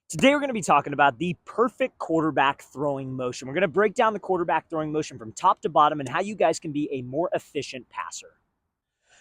Today, we're going to be talking about the perfect quarterback throwing motion. We're going to break down the quarterback throwing motion from top to bottom and how you guys can be a more efficient passer.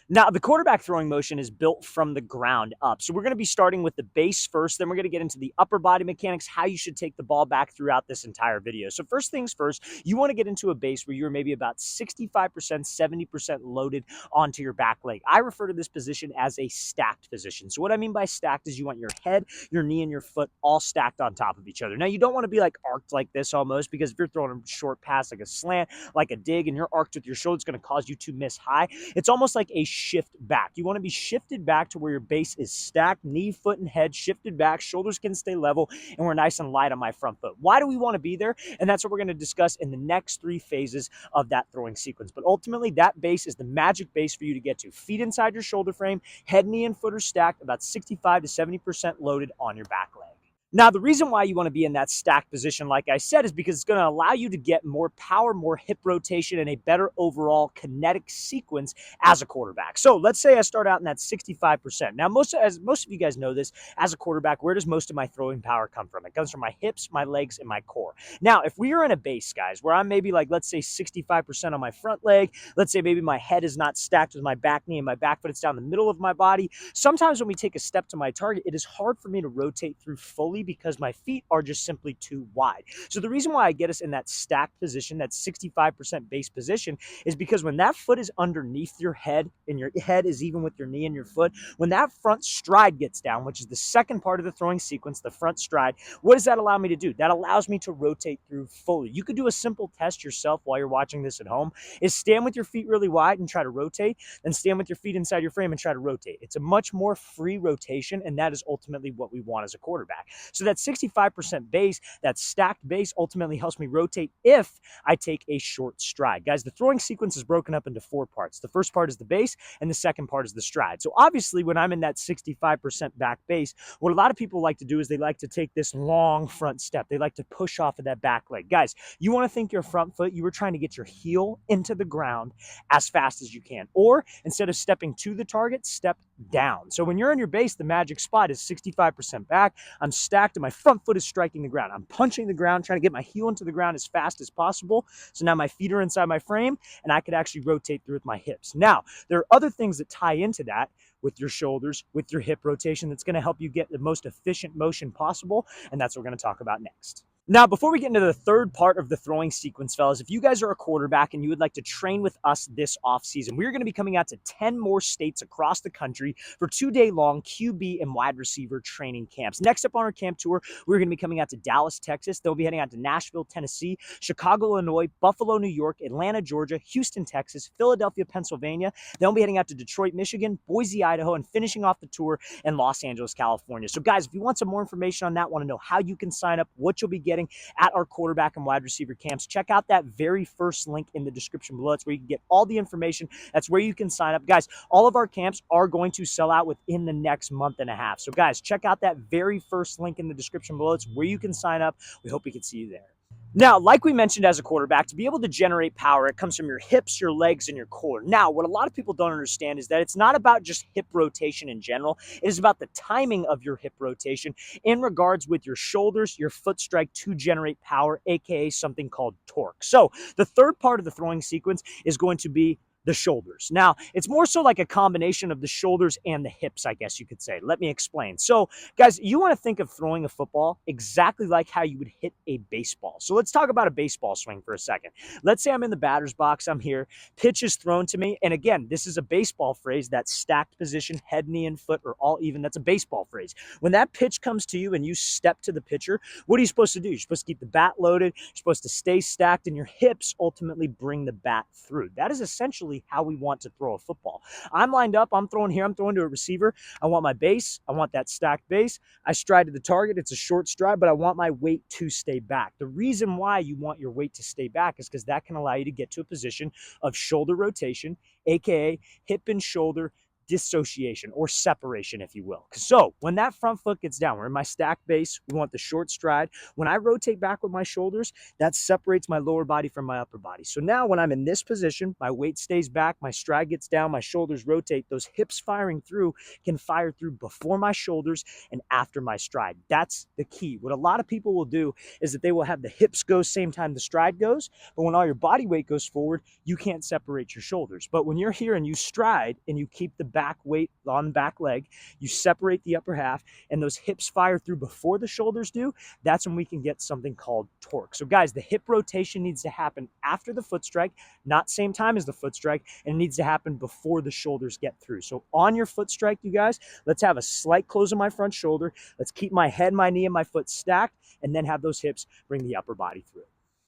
Now, the quarterback throwing motion is built from the ground up. So we're going to be starting with the base first, then we're going to get into the upper body mechanics, how you should take the ball back throughout this entire video. So first things first, you want to get into a base where you're maybe about 65%, 70% loaded onto your back leg. I refer to this position as a stacked position. So what I mean by stacked is you want your head, your knee, and your foot all stacked on top of each other. Now, you don't want to be like arced like this almost, because if you're throwing a short pass like a slant, like a dig, and you're arced with your shoulder, it's going to cause you to miss high. It's almost like a shift back. You want to be shifted back to where your base is stacked, knee, foot, and head shifted back, shoulders can stay level, and we're nice and light on my front foot. Why do we want to be there? And that's what we're going to discuss in the next three phases of that throwing sequence. But ultimately, that base is the magic base for you to get to. Feet inside your shoulder frame, head, knee, and foot are stacked, about 65 to 70% loaded on your back leg. Now, the reason why you want to be in that stacked position, like I said, is because it's going to allow you to get more power, more hip rotation, and a better overall kinetic sequence as a quarterback. So let's say I start out in that 65%. Now, as most of you guys know this, as a quarterback, where does most of my throwing power come from? It comes from my hips, my legs, and my core. Now, if we are in a base, guys, where I'm maybe like, let's say 65% on my front leg, let's say maybe my head is not stacked with my back knee and my back foot, it's down the middle of my body. Sometimes when we take a step to my target, it is hard for me to rotate through fully because my feet are just simply too wide. So the reason why I get us in that stacked position, that 65% base position, is because when that foot is underneath your head and your head is even with your knee and your foot, when that front stride gets down, which is the second part of the throwing sequence, the front stride, what does that allow me to do? That allows me to rotate through fully. You could do a simple test yourself while you're watching this at home, is stand with your feet really wide and try to rotate, then stand with your feet inside your frame and try to rotate. It's a much more free rotation, and that is ultimately what we want as a quarterback. So that 65% base, that stacked base, ultimately helps me rotate if I take a short stride. Guys, the throwing sequence is broken up into four parts. The first part is the base, and the second part is the stride. So obviously, when I'm in that 65% back base, what a lot of people like to do is they like to take this long front step. They like to push off of that back leg. Guys, you want to think your front foot, you were trying to get your heel into the ground as fast as you can. Or instead of stepping to the target, step down. So when you're in your base, the magic spot is 65% back. I'm stacked and my front foot is striking the ground. I'm punching the ground, trying to get my heel into the ground as fast as possible. So now my feet are inside my frame and I could actually rotate through with my hips. Now, there are other things that tie into that with your shoulders, with your hip rotation, that's going to help you get the most efficient motion possible. And that's what we're going to talk about next. Now, before we get into the third part of the throwing sequence, fellas, if you guys are a quarterback and you would like to train with us this offseason, we're going to be coming out to 10 more states across the country for 2-day long QB and wide receiver training camps. Next up on our camp tour, we're going to be coming out to Dallas, Texas. They'll be heading out to Nashville, Tennessee, Chicago, Illinois, Buffalo, New York, Atlanta, Georgia, Houston, Texas, Philadelphia, Pennsylvania. They'll be heading out to Detroit, Michigan, Boise, Idaho, and finishing off the tour in Los Angeles, California. So guys, if you want some more information on that, want to know how you can sign up, what you'll be getting at our quarterback and wide receiver camps, check out that very first link in the description below. It's where you can get all the information. That's where you can sign up. Guys, all of our camps are going to sell out within the next month and a half. So guys, check out that very first link in the description below. It's where you can sign up. We hope we can see you there. Now, like we mentioned, as a quarterback, to be able to generate power, it comes from your hips, your legs, and your core. Now, what a lot of people don't understand is that it's not about just hip rotation in general. It is about the timing of your hip rotation in regards with your shoulders, your foot strike to generate power, aka something called torque. So the third part of the throwing sequence is going to be the shoulders. Now, it's more so like a combination of the shoulders and the hips, I guess you could say. Let me explain. So, guys, you want to think of throwing a football exactly like how you would hit a baseball. So let's talk about a baseball swing for a second. Let's say I'm in the batter's box. I'm here. Pitch is thrown to me. And again, this is a baseball phrase, that stacked position, head, knee, and foot are all even. That's a baseball phrase. When that pitch comes to you and you step to the pitcher, what are you supposed to do? You're supposed to keep the bat loaded. You're supposed to stay stacked, and your hips ultimately bring the bat through. That is essentially how we want to throw a football. I'm lined up. I'm throwing here. I'm throwing to a receiver. I want my base. I want that stacked base. I stride to the target. It's a short stride, but I want my weight to stay back. The reason why you want your weight to stay back is because that can allow you to get to a position of shoulder rotation, aka hip and shoulder dissociation or separation, if you will. So when that front foot gets down, we're in my stack base, we want the short stride. When I rotate back with my shoulders, that separates my lower body from my upper body. So now when I'm in this position, my weight stays back, my stride gets down, my shoulders rotate, those hips firing through can fire through before my shoulders and after my stride. That's the key. What a lot of people will do is that they will have the hips go same time the stride goes, but when all your body weight goes forward, you can't separate your shoulders. But when you're here and you stride and you keep the back weight on the back leg, you separate the upper half and those hips fire through before the shoulders do, that's when we can get something called torque. So guys, the hip rotation needs to happen after the foot strike, not same time as the foot strike, and it needs to happen before the shoulders get through. So on your foot strike, you guys, let's have a slight close of my front shoulder. Let's keep my head, my knee, and my foot stacked, and then have those hips bring the upper body through.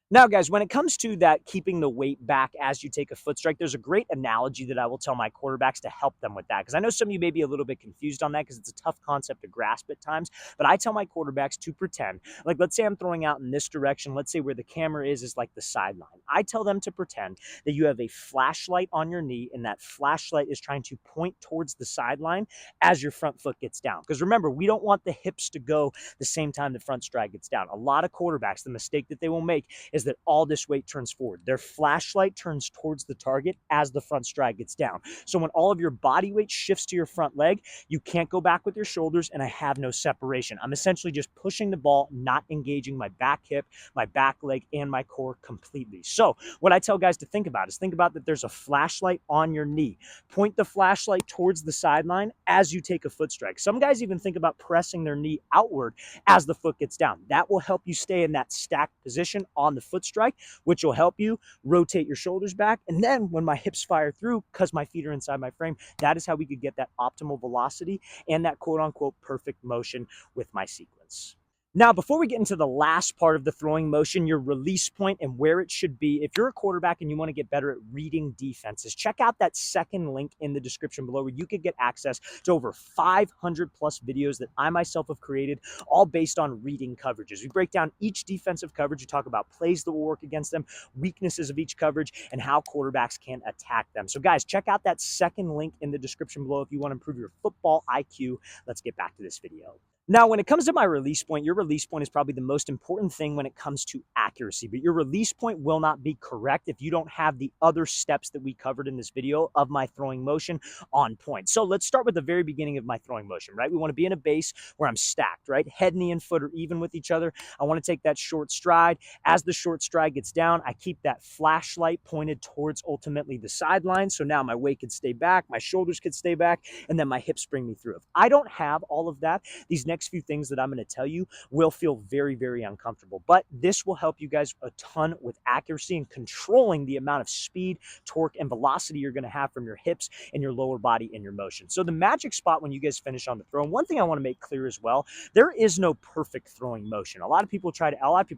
Now, guys, when it comes to that keeping the weight back as you take a foot strike, there's a great analogy that I will tell my quarterbacks to help them with that. Because I know some of you may be a little bit confused on that because it's a tough concept to grasp at times. But I tell my quarterbacks to pretend, like let's say I'm throwing out in this direction. Let's say where the camera is like the sideline. I tell them to pretend that you have a flashlight on your knee and that flashlight is trying to point towards the sideline as your front foot gets down. Because remember, we don't want the hips to go the same time the front stride gets down. A lot of quarterbacks, the mistake that they will make is that all this weight turns forward. Their flashlight turns towards the target as the front stride gets down. So when all of your body weight shifts to your front leg, you can't go back with your shoulders and I have no separation. I'm essentially just pushing the ball, not engaging my back hip, my back leg, and my core completely. So what I tell guys to think about is think about that there's a flashlight on your knee. Point the flashlight towards the sideline as you take a foot strike. Some guys even think about pressing their knee outward as the foot gets down. That will help you stay in that stacked position on the foot strike, which will help you rotate your shoulders back. And then when my hips fire through, because my feet are inside my frame, that is how we could get that optimal velocity and that quote unquote perfect motion with my sequence. Now, before we get into the last part of the throwing motion, your release point and where it should be, if you're a quarterback and you want to get better at reading defenses, check out that second link in the description below where you could get access to over 500 plus videos that I myself have created, all based on reading coverages. We break down each defensive coverage. We talk about plays that will work against them, weaknesses of each coverage, and how quarterbacks can attack them. So guys, check out that second link in the description below if you want to improve your football IQ. Let's get back to this video. Now, when it comes to my release point, your release point is probably the most important thing when it comes to accuracy, but your release point will not be correct if you don't have the other steps that we covered in this video of my throwing motion on point. So let's start with the very beginning of my throwing motion, right? We want to be in a base where I'm stacked, right? Head, knee, and foot are even with each other. I want to take that short stride. As the short stride gets down, I keep that flashlight pointed towards ultimately the sideline. So now my weight could stay back, my shoulders could stay back, and then my hips bring me through. If I don't have all of that, these next few things that I'm going to tell you will feel very, very uncomfortable. But this will help you guys a ton with accuracy and controlling the amount of speed, torque, and velocity you're going to have from your hips and your lower body in your motion. So the magic spot when you guys finish on the throw, and one thing I want to make clear as well, there is no perfect throwing motion. A lot of people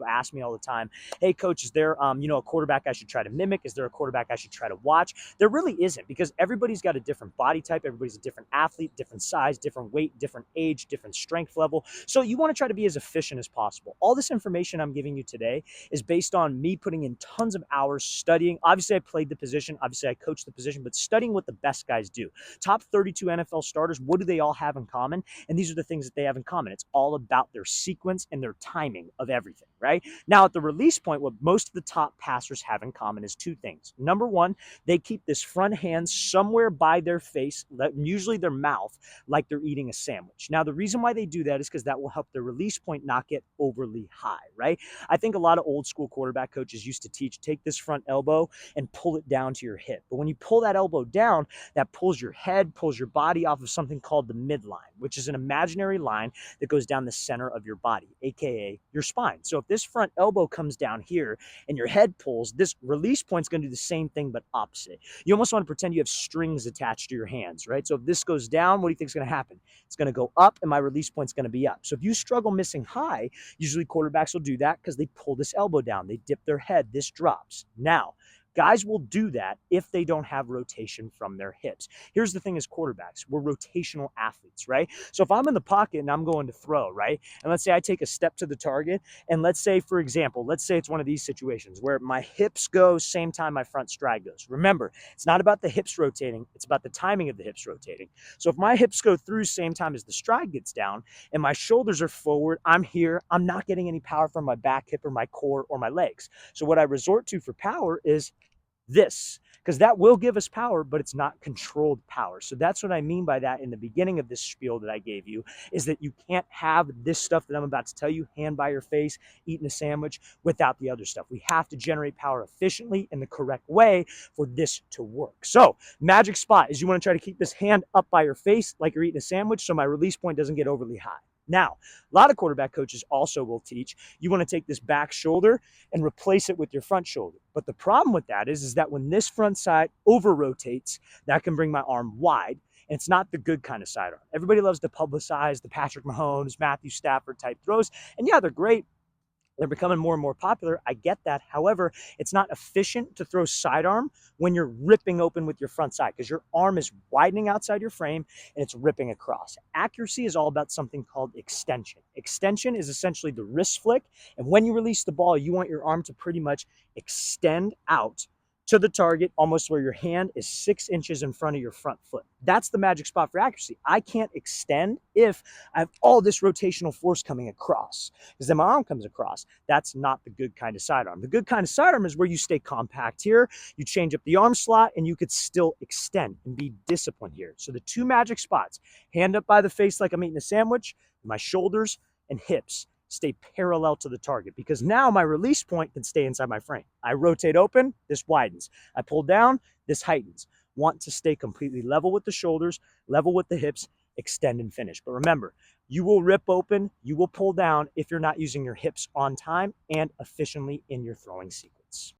ask me all the time, hey coach, is there a quarterback I should try to mimic? Is there a quarterback I should try to watch? There really isn't, because everybody's got a different body type, everybody's a different athlete, different size, different weight, different age, different strength level. So you want to try to be as efficient as possible. All this information I'm giving you today is based on me putting in tons of hours studying. Obviously, I played the position. Obviously, I coached the position, but studying what the best guys do. Top 32 NFL starters, what do they all have in common? And these are the things that they have in common. It's all about their sequence and their timing of everything, right? Now, at the release point, what most of the top passers have in common is two things. Number one, they keep this front hand somewhere by their face, usually their mouth, like they're eating a sandwich. Now, the reason why they do that is because that will help their release point not get overly high, right? I think a lot of old school quarterback coaches used to teach, take this front elbow and pull it down to your hip. But when you pull that elbow down, that pulls your head, pulls your body off of something called the midline, which is an imaginary line that goes down the center of your body, aka your spine. So if this front elbow comes down here and your head pulls, this release point is going to do the same thing but opposite. You almost want to pretend you have strings attached to your hands, right? So if this goes down, what do you think is going to happen? It's going to go up and my release point is going to be up. So if you struggle missing high, usually quarterbacks will do that because they pull this elbow down. They dip their head. This drops. Now, Guys will do that if they don't have rotation from their hips. Here's the thing as quarterbacks, we're rotational athletes, right? So if I'm in the pocket and I'm going to throw, right? And let's say I take a step to the target, and let's say, for example, let's say it's one of these situations where my hips go same time my front stride goes. Remember, it's not about the hips rotating, it's about the timing of the hips rotating. So if my hips go through same time as the stride gets down and my shoulders are forward, I'm here, I'm not getting any power from my back, hip, or my core or my legs. So what I resort to for power is this, because that will give us power, but it's not controlled power. So that's what I mean by that in the beginning of this spiel that I gave you, is that you can't have this stuff that I'm about to tell you, hand by your face, eating a sandwich, without the other stuff. We have to generate power efficiently in the correct way for this to work. So magic spot is you want to try to keep this hand up by your face like you're eating a sandwich so my release point doesn't get overly high. Now, a lot of quarterback coaches also will teach you want to take this back shoulder and replace it with your front shoulder. But the problem with that is that when this front side over rotates, that can bring my arm wide. And it's not the good kind of sidearm. Everybody loves to publicize the Patrick Mahomes, Matthew Stafford type throws. And yeah, they're great. They're becoming more and more popular. I get that. However, it's not efficient to throw sidearm when you're ripping open with your front side, because your arm is widening outside your frame and it's ripping across. Accuracy is all about something called extension. Extension is essentially the wrist flick. And when you release the ball, you want your arm to pretty much extend out to the target, almost where your hand is 6 inches in front of your front foot. That's the magic spot for accuracy. I can't extend if I have all this rotational force coming across, because then my arm comes across. That's not the good kind of sidearm. The good kind of sidearm is where you stay compact here, you change up the arm slot, and you could still extend and be disciplined here. So the two magic spots, hand up by the face like I'm eating a sandwich, my shoulders and hips stay parallel to the target, because now my release point can stay inside my frame. I rotate open, this widens. I pull down, this heightens. Want to stay completely level with the shoulders, level with the hips, extend and finish. But remember, you will rip open, you will pull down if you're not using your hips on time and efficiently in your throwing sequence.